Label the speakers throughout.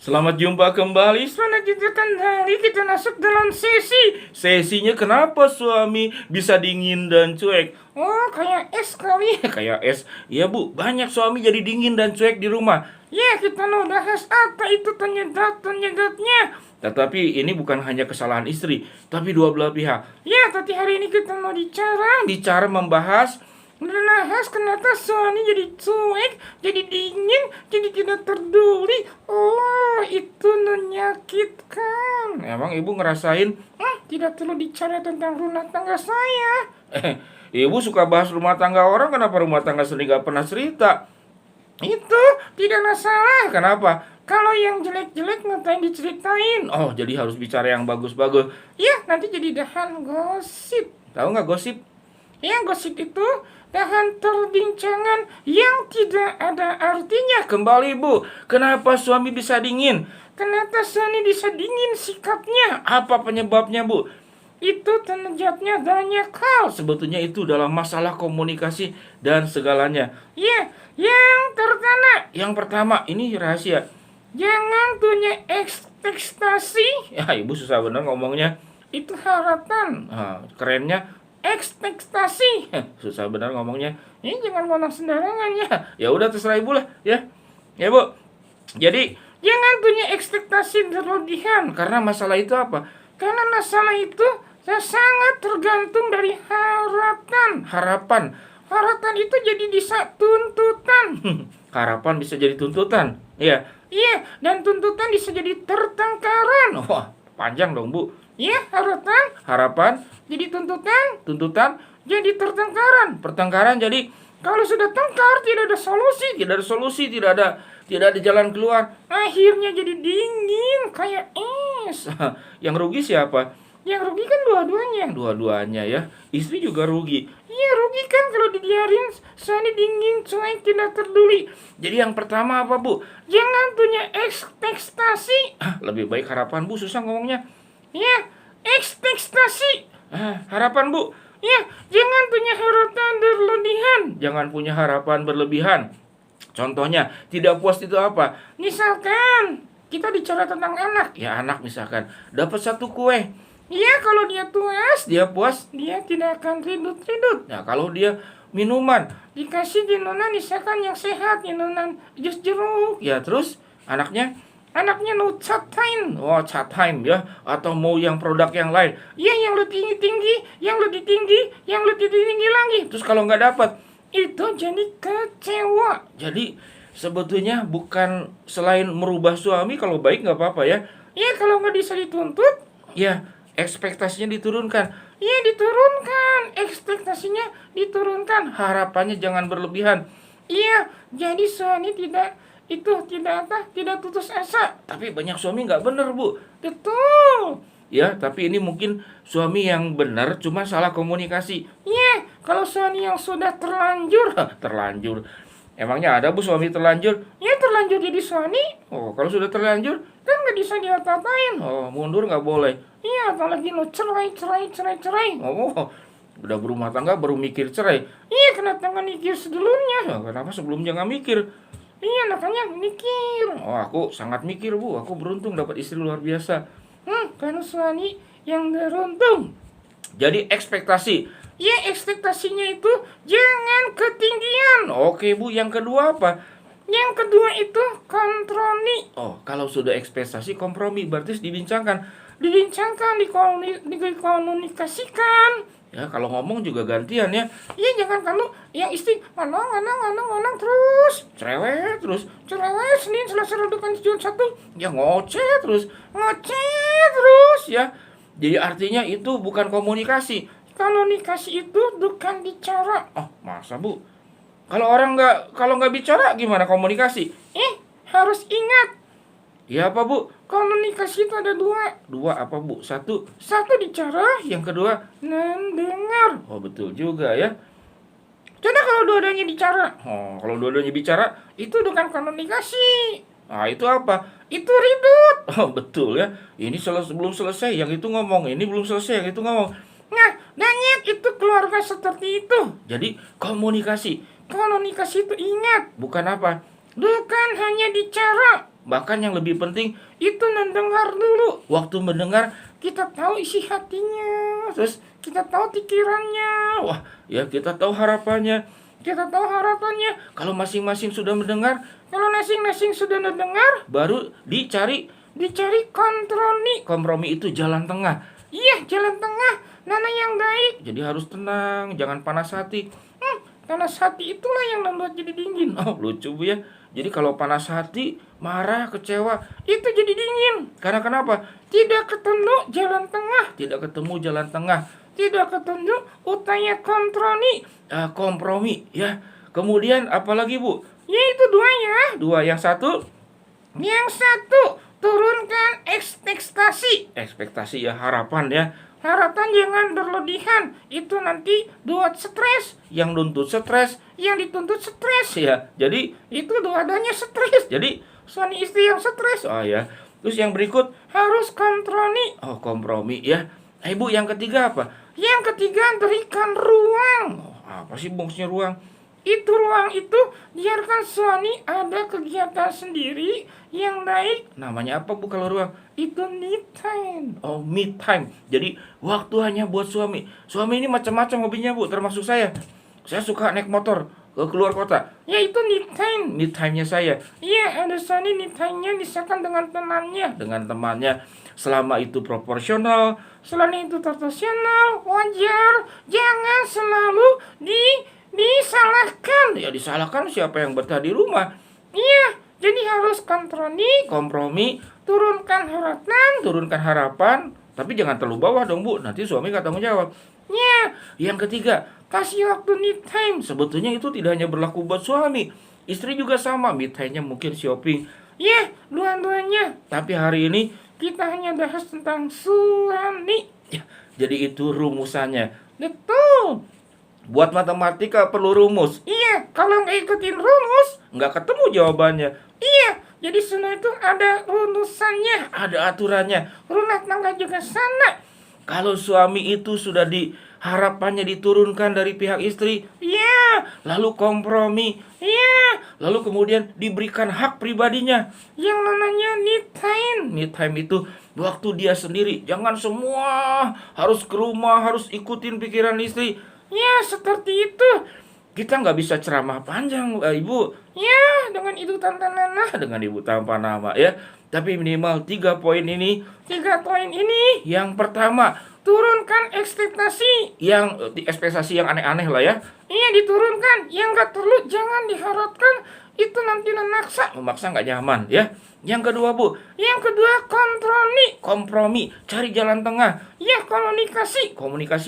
Speaker 1: Selamat jumpa kembali. Selamat lanjutkan hari kita masuk dalam sesi. Sesinya kenapa suami bisa dingin dan cuek? Oh, kayak es kali. Kayak es. Iya bu, banyak suami jadi dingin dan cuek di rumah. Ya, kita mau bahas apa itu penyebabnya. Tetapi ini bukan hanya kesalahan istri, tapi dua belah pihak. Ya, tapi hari ini kita mau bicara membahas kenapa suami jadi cuek, jadi dingin, jadi tidak peduli. Oh, itu menyakitkan. Emang ibu ngerasain? Tidak perlu bicara tentang rumah tangga saya. Ibu suka bahas rumah tangga orang, kenapa rumah tangga sendiri gak pernah cerita? Itu tidak masalah. Kenapa? Kalau yang jelek-jelek ngapain diceritain? Oh, jadi harus bicara yang bagus-bagus. Ya, nanti jadi bahan gosip. Tahu nggak gosip? Ya, gosip itu bahan perbincangan yang tidak ada artinya. Kembali bu, kenapa suami bisa dingin? Kenapa suami bisa dingin sikapnya? Apa penyebabnya bu? Itu terjadinya banyak hal. Sebetulnya itu dalam masalah komunikasi dan segalanya. Ya, yang pertama ini rahasia. Jangan punya ekspektasi. Ya, ibu susah bener ngomongnya. Itu harapan. Kerennya ekspektasi. Susah bener ngomongnya. Ini jangan ngomong sembarangan ya. Ya udah terserah ibu lah ya. Ya bu. Jadi jangan punya ekspektasi berlebihan. Karena masalah itu apa? Karena masalah itu sangat tergantung dari harapan. Harapan itu jadi bisa tuntutan. Harapan bisa jadi tuntutan. Iya, dan tuntutan bisa jadi pertengkaran. Wah, panjang dong, Bu. Iya, harapan jadi tuntutan jadi pertengkaran jadi kalau sudah tengkar tidak ada solusi, tidak ada jalan keluar. Akhirnya jadi dingin kayak es. Yang rugi siapa? Yang rugi kan dua-duanya ya. Istri juga rugi. Iya, rugi kan kalau dibiarin suami dingin, cuek, tidak peduli. Jadi yang pertama apa bu? Jangan punya ekspektasi. Lebih baik harapan bu, susah ngomongnya. Ya, ekspektasi. Harapan bu. Ya, jangan punya harapan berlebihan. Jangan punya harapan berlebihan. Contohnya, tidak puas itu apa? Misalkan kita bicara tentang anak. Ya, anak misalkan dapat satu kue. Iya, kalau dia puas, dia tidak akan ribut-ribut. Nah, kalau dia minuman, dikasih minuman misalkan yang sehat, minuman jus jeruk. Ya, terus anaknya no chat time. Oh, chat time ya. Atau mau yang produk yang lain. Ya, yang lebih tinggi, yang lebih tinggi lagi. Terus kalau nggak dapat, itu jadi kecewa. Jadi, sebetulnya bukan selain merubah suami, kalau baik nggak apa-apa ya. Ya, kalau nggak bisa dituntut, ya ekspektasinya diturunkan. Iya, diturunkan. Ekspektasinya diturunkan. Harapannya jangan berlebihan. Iya, jadi suami tidak putus asa. Tapi banyak suami nggak bener, Bu. Betul. Ya, tapi ini mungkin suami yang benar cuma salah komunikasi. Iya, kalau suami yang sudah terlanjur. Emangnya ada bu suami terlanjur? Ya terlanjur jadi suami. Oh, kalau sudah terlanjur kan nggak bisa diapa-apain. Oh, mundur nggak boleh. Iya, apalagi lo cerai. Oh, udah berumah tangga baru mikir cerai. Iya, kenapa nggak mikir sebelumnya? Kenapa sebelumnya nggak mikir? Iya, makanya mikir. Oh, aku sangat mikir bu. Aku beruntung dapat istri luar biasa. Karena suami yang beruntung. Jadi ekspektasi. Ya, ekspektasinya itu jangan ketinggian. Oke bu, yang kedua apa? Yang kedua itu kompromi. Oh, kalau sudah ekspektasi kompromi berarti dibincangkan, dikomunikasikan. Ya, kalau ngomong juga gantian ya. Iya, jangan kamu yang istri ngomong terus, cerewet terus, Senin Selasa Rabu Kamis Jumat Sabtu, ya ngoceh terus ya. Jadi artinya itu bukan komunikasi. Komunikasi itu bukan bicara. Oh, masa bu? Kalau nggak bicara gimana komunikasi? Harus ingat. Ya apa bu? Komunikasi itu ada dua. Dua apa bu? Satu bicara, yang kedua mendengar. Oh, betul juga ya. Coba kalau dua-duanya bicara. Oh, kalau dua-duanya bicara itu bukan komunikasi. Nah, itu apa? Itu ribut. Oh, betul ya. Ini belum selesai, yang itu ngomong. Ini belum selesai, yang itu ngomong. Nah, banyak itu keluarga seperti itu. Jadi komunikasi itu ingat, bukan apa? Bukan hanya bicara. Bahkan yang lebih penting, itu mendengar dulu. Waktu mendengar, kita tahu isi hatinya. Terus kita tahu pikirannya. Wah, ya kita tahu harapannya. Kita tahu harapannya. Kalau masing-masing sudah mendengar, kalau masing-masing sudah mendengar, baru dicari kompromi. Kompromi itu jalan tengah. Iya, jalan tengah. Mana yang baik. Jadi harus tenang, jangan panas hati. Panas hati itulah yang membuat jadi dingin. Oh, lucu Bu ya. Jadi kalau panas hati, marah, kecewa, itu jadi dingin. Karena kenapa? Tidak ketemu jalan tengah. Tidak ketemu jalan tengah. Tidak ketemu upaya kompromi ya. Kemudian apalagi Bu? Ya itu dua ya. Dua, yang satu turunkan ekspektasi. Ekspektasi ya, harapan ya. Harapan jangan berlebihan. Itu nanti buat stres. Yang nuntut stres, yang dituntut stres ya. Jadi itu dua-duanya stres. Jadi suami istri yang stres. Oh ya. Terus yang berikut harus kompromi. Oh, kompromi ya. Ibu, yang ketiga apa? Yang ketiga, berikan ruang. Oh, apa sih maksudnya ruang? Itu ruang itu biarkan suami ada kegiatan sendiri yang baik. Namanya apa Bu kalau ruang? Itu me time. Oh, me time. Jadi waktu hanya buat suami. Suami ini macam-macam hobinya Bu, termasuk saya. Saya suka naik motor ke keluar kota. Ya itu me time. Me time-nya saya. Iya, ada suami me time-nya misalkan dengan temannya. Selama itu proporsional, selama itu proporsional, wajar. Jangan selalu disalahkan. Ya disalahkan siapa yang betah di rumah. Iya, jadi harus kompromi, turunkan harapan, tapi jangan terlalu bawah dong Bu, nanti suami gak tanggung jawab. Ya, yang ketiga, kasih waktu me time. Sebetulnya itu tidak hanya berlaku buat suami, istri juga sama, me time-nya mungkin shopping. Ya, dua-duanya. Tapi hari ini kita hanya bahas tentang suami. Ya, jadi itu rumusannya. Betul. Buat matematika perlu rumus. Iya, kalau nggak ikutin rumus, nggak ketemu jawabannya. Iya, jadi semua itu ada rumusannya, ada aturannya. Rumah tangga juga sana. Kalau suami itu sudah harapannya diturunkan dari pihak istri, iya, lalu kompromi, iya, lalu kemudian diberikan hak pribadinya, yang namanya me time. Me time itu waktu dia sendiri. Jangan semua harus ke rumah, harus ikutin pikiran istri. Ya, seperti itu. Kita nggak bisa ceramah panjang, Ibu. Ya, dengan ibu tanpa nama ya. Tapi minimal 3 poin ini. Yang pertama, turunkan ekspektasi. Ekspektasi yang aneh-aneh lah ya. Iya, diturunkan. Yang nggak perlu jangan diharapkan. Itu nanti memaksa nggak nyaman ya. Yang kedua Bu, kompromi, cari jalan tengah. Ya, komunikasi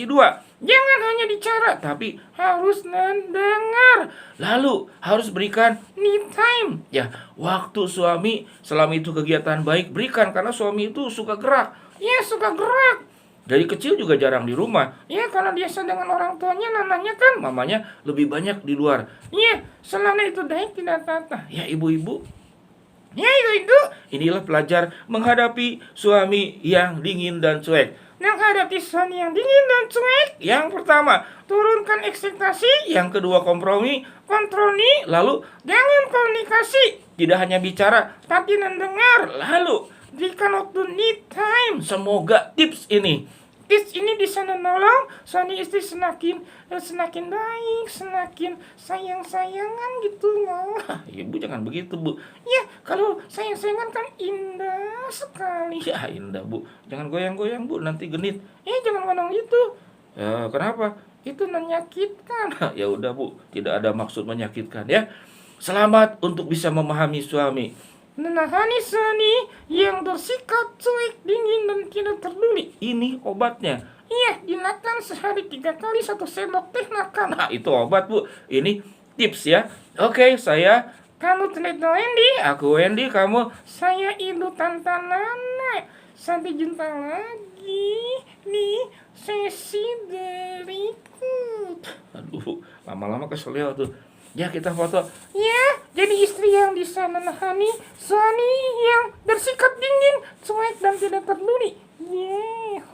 Speaker 1: 2. Jangan hanya bicara, tapi harus mendengar. Lalu harus berikan me time. Ya, waktu suami selama itu kegiatan baik berikan, karena suami itu suka gerak. Ya, suka gerak. Dari kecil juga jarang di rumah. Ya, karena biasa dengan orang tuanya, mamanya lebih banyak di luar. Ya, selama itu baik tidak apa-apa. Ya, ibu-ibu. Inilah pelajar menghadapi suami yang dingin dan cuek. Menghadapi suami yang dingin dan cuek. Yang pertama, turunkan ekspektasi. Yang kedua, kompromi. Lalu jangan komunikasi. Tidak hanya bicara, tapi mendengar. Lalu berikan waktu me time. Semoga tips ini bisa menolong suami istri semakin baik, semakin sayang-sayangan gitu loh. Ibu jangan begitu Bu. Ya, kalau sayang-sayangan kan indah sekali. Ya indah Bu. Jangan goyang-goyang Bu, nanti genit. Jangan ngomong itu. Kenapa? Itu menyakitkan. Ya udah Bu, tidak ada maksud menyakitkan ya. Selamat untuk bisa memahami suami. Menahani suami yang bersikap cuek, dingin, dan tidak peduli. Ini obatnya. Iya, dimakan sehari 3 kali 1 sendok teh makan. Nah, itu obat Bu. Ini tips ya. Oke, kamu Tredo Wendy. Aku Wendy, kamu. Saya Ibu Tanta Nana. Sampai jumpa lagi di sesi berikut. Aduh, lama-lama kesel ya tuh. Ya, kita foto. Ya, jadi istri yang bisa menahani suami yang bersikap dingin, cuek, dan tidak peduli. Yeah.